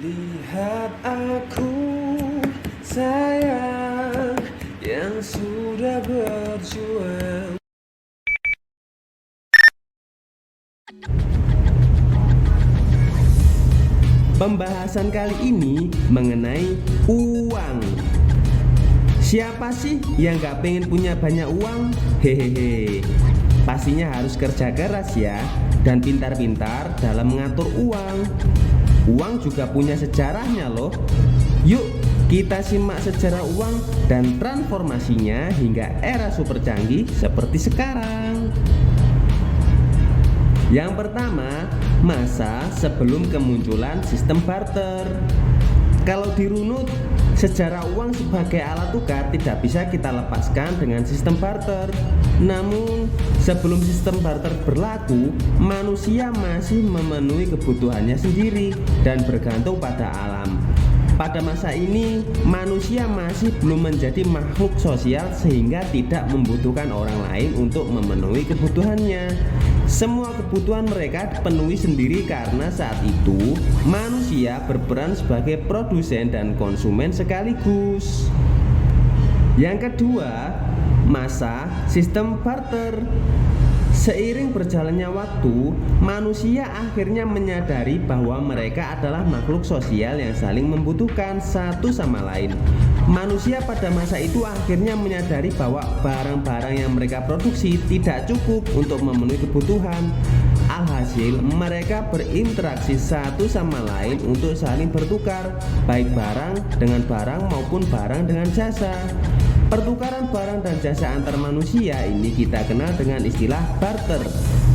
Lihat aku sayang yang sudah berjuang. Pembahasan kali ini mengenai uang. Siapa sih yang gak pengen punya banyak uang? Hehehe. Pastinya harus kerja keras ya, dan pintar-pintar dalam mengatur uang. Uang juga punya sejarahnya loh. Yuk kita simak sejarah uang dan transformasinya hingga era super canggih seperti sekarang. Yang pertama, masa sebelum kemunculan sistem barter. Kalau dirunut, sejarah uang sebagai alat tukar tidak bisa kita lepaskan dengan sistem barter. Namun, sebelum sistem barter berlaku, manusia masih memenuhi kebutuhannya sendiri dan bergantung pada alam. Pada masa ini, manusia masih belum menjadi makhluk sosial sehingga tidak membutuhkan orang lain untuk memenuhi kebutuhannya. Semua kebutuhan mereka dipenuhi sendiri karena saat itu manusia berperan sebagai produsen dan konsumen sekaligus. Yang kedua, masa sistem barter. Seiring berjalannya waktu, manusia akhirnya menyadari bahwa mereka adalah makhluk sosial yang saling membutuhkan satu sama lain. Manusia pada masa itu akhirnya menyadari bahwa barang-barang yang mereka produksi tidak cukup untuk memenuhi kebutuhan. Alhasil, mereka berinteraksi satu sama lain untuk saling bertukar, baik barang dengan barang maupun barang dengan jasa. Pertukaran barang dan jasa antar manusia ini kita kenal dengan istilah barter.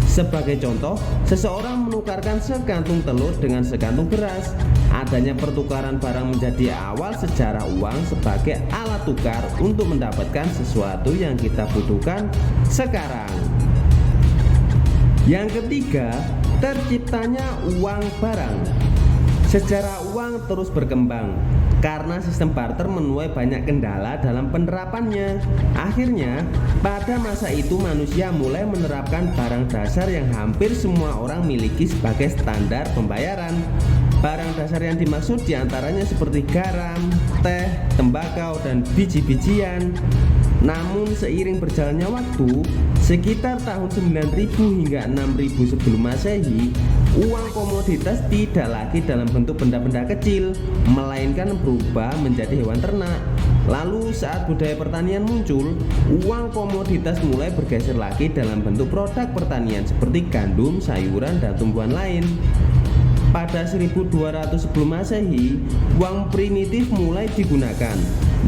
Sebagai contoh, seseorang menukarkan sekantung telur dengan sekantung beras. Adanya pertukaran barang menjadi awal sejarah uang sebagai alat tukar untuk mendapatkan sesuatu yang kita butuhkan sekarang. Yang ketiga, terciptanya uang barang. Sejarah uang terus berkembang karena sistem barter menuai banyak kendala dalam penerapannya. Akhirnya, pada masa itu manusia mulai menerapkan barang dasar yang hampir semua orang miliki sebagai standar pembayaran. Barang dasar yang dimaksud diantaranya seperti garam, teh, tembakau, dan biji-bijian. Namun seiring berjalannya waktu, sekitar tahun 9000 hingga 6000 sebelum Masehi, uang komoditas tidak lagi dalam bentuk benda-benda kecil, melainkan berubah menjadi hewan ternak. Lalu saat budaya pertanian muncul, uang komoditas mulai bergeser lagi dalam bentuk produk pertanian seperti gandum, sayuran, dan tumbuhan lain. Pada 1200 sebelum Masehi, uang primitif mulai digunakan.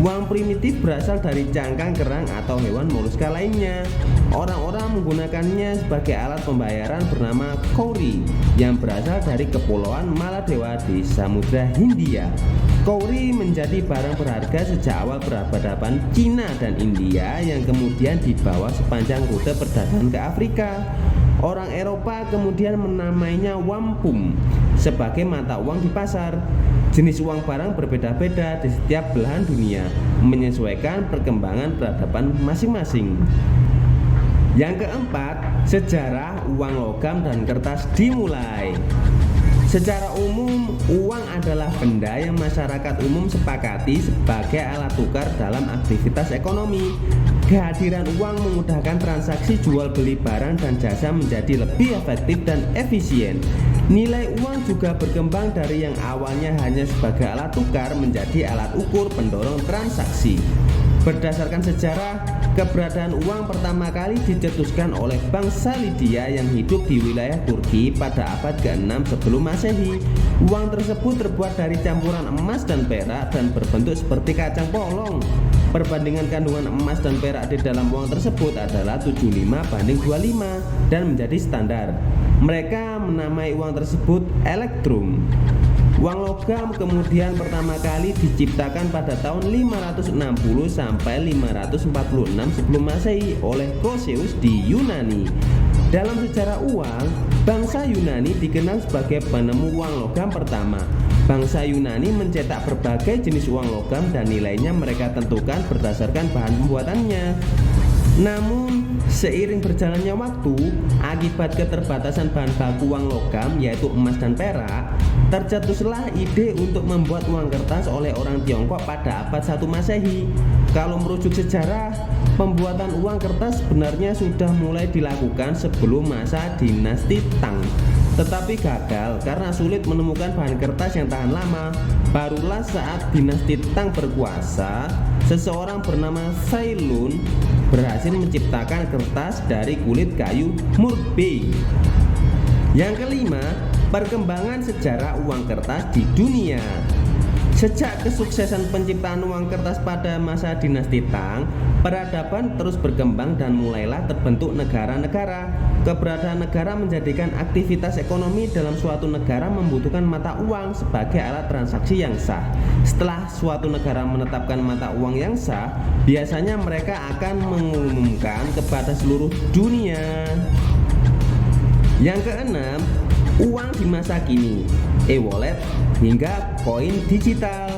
Uang primitif berasal dari cangkang kerang atau hewan moluska lainnya. Orang-orang menggunakannya sebagai alat pembayaran bernama kauri yang berasal dari kepulauan Maladewa di Samudra Hindia. Kauri menjadi barang berharga sejak awal peradaban Cina dan India yang kemudian dibawa sepanjang rute perdagangan ke Afrika. Orang Eropa kemudian menamainya wampum sebagai mata uang di pasar. Jenis uang barang berbeda-beda di setiap belahan dunia, menyesuaikan perkembangan peradaban masing-masing. Yang keempat, sejarah uang logam dan kertas dimulai. Secara umum, uang adalah benda yang masyarakat umum sepakati sebagai alat tukar dalam aktivitas ekonomi. Kehadiran uang memudahkan transaksi jual beli barang dan jasa menjadi lebih efektif dan efisien. Nilai uang juga berkembang dari yang awalnya hanya sebagai alat tukar menjadi alat ukur pendorong transaksi. Berdasarkan sejarah, keberadaan uang pertama kali dicetuskan oleh bangsa Lydia yang hidup di wilayah Turki pada abad ke-6 sebelum Masehi. Uang tersebut terbuat dari campuran emas dan perak dan berbentuk seperti kacang polong. Perbandingan kandungan emas dan perak di dalam uang tersebut adalah 75:25 dan menjadi standar. Mereka menamai uang tersebut elektrum. Uang logam kemudian pertama kali diciptakan pada tahun 560 sampai 546 sebelum Masehi oleh Croesus di Yunani. Dalam sejarah uang, bangsa Yunani dikenal sebagai penemu uang logam pertama. Bangsa Yunani mencetak berbagai jenis uang logam dan nilainya mereka tentukan berdasarkan bahan pembuatannya. Namun, seiring berjalannya waktu, akibat keterbatasan bahan baku uang logam yaitu emas dan perak, Tercetuslah ide untuk membuat uang kertas oleh orang Tiongkok pada abad 1 Masehi. Kalau merujuk sejarah, pembuatan uang kertas sebenarnya sudah mulai dilakukan sebelum masa dinasti Tang, tetapi gagal karena sulit menemukan bahan kertas yang tahan lama. Barulah saat dinasti Tang berkuasa, seseorang bernama Cai Lun berhasil menciptakan kertas dari kulit kayu murbei. Yang kelima, perkembangan sejarah uang kertas di dunia. Sejak kesuksesan penciptaan uang kertas pada masa dinasti Tang, peradaban terus berkembang dan mulailah terbentuk negara-negara. Keberadaan negara menjadikan aktivitas ekonomi dalam suatu negara membutuhkan mata uang sebagai alat transaksi yang sah. Setelah suatu negara menetapkan mata uang yang sah, biasanya mereka akan mengumumkan kepada seluruh dunia. Yang keenam, uang di masa kini, e-wallet hingga koin digital.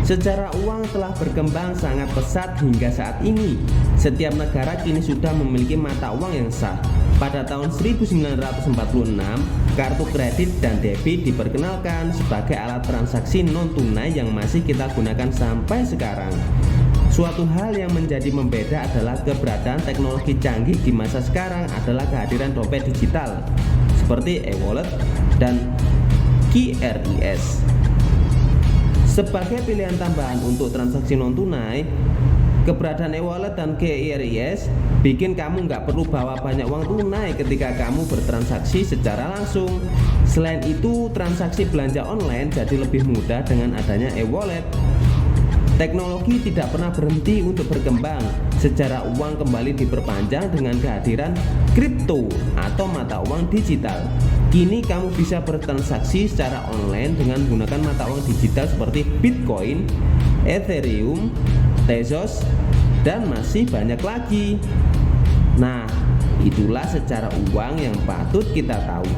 Secara uang telah berkembang sangat pesat hingga saat ini. Setiap negara kini sudah memiliki mata uang yang sah. Pada tahun 1946, kartu kredit dan debit diperkenalkan sebagai alat transaksi non-tunai yang masih kita gunakan sampai sekarang. Suatu hal yang menjadi membeda adalah keberadaan teknologi canggih di masa sekarang adalah kehadiran dompet digital seperti e-wallet dan QRIS. Sebagai pilihan tambahan untuk transaksi non-tunai, keberadaan e-wallet dan QRIS bikin kamu nggak perlu bawa banyak uang tunai ketika kamu bertransaksi secara langsung. Selain itu, transaksi belanja online jadi lebih mudah dengan adanya e-wallet. Teknologi tidak pernah berhenti untuk berkembang. Sejarah uang kembali diperpanjang dengan kehadiran kripto atau mata uang digital. Kini kamu bisa bertransaksi secara online dengan menggunakan mata uang digital seperti Bitcoin, Ethereum, Tezos, dan masih banyak lagi. Nah, itulah secara uang yang patut kita tahu.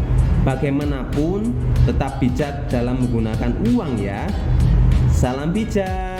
Bagaimanapun, tetap bijak dalam menggunakan uang ya. Salam bijak.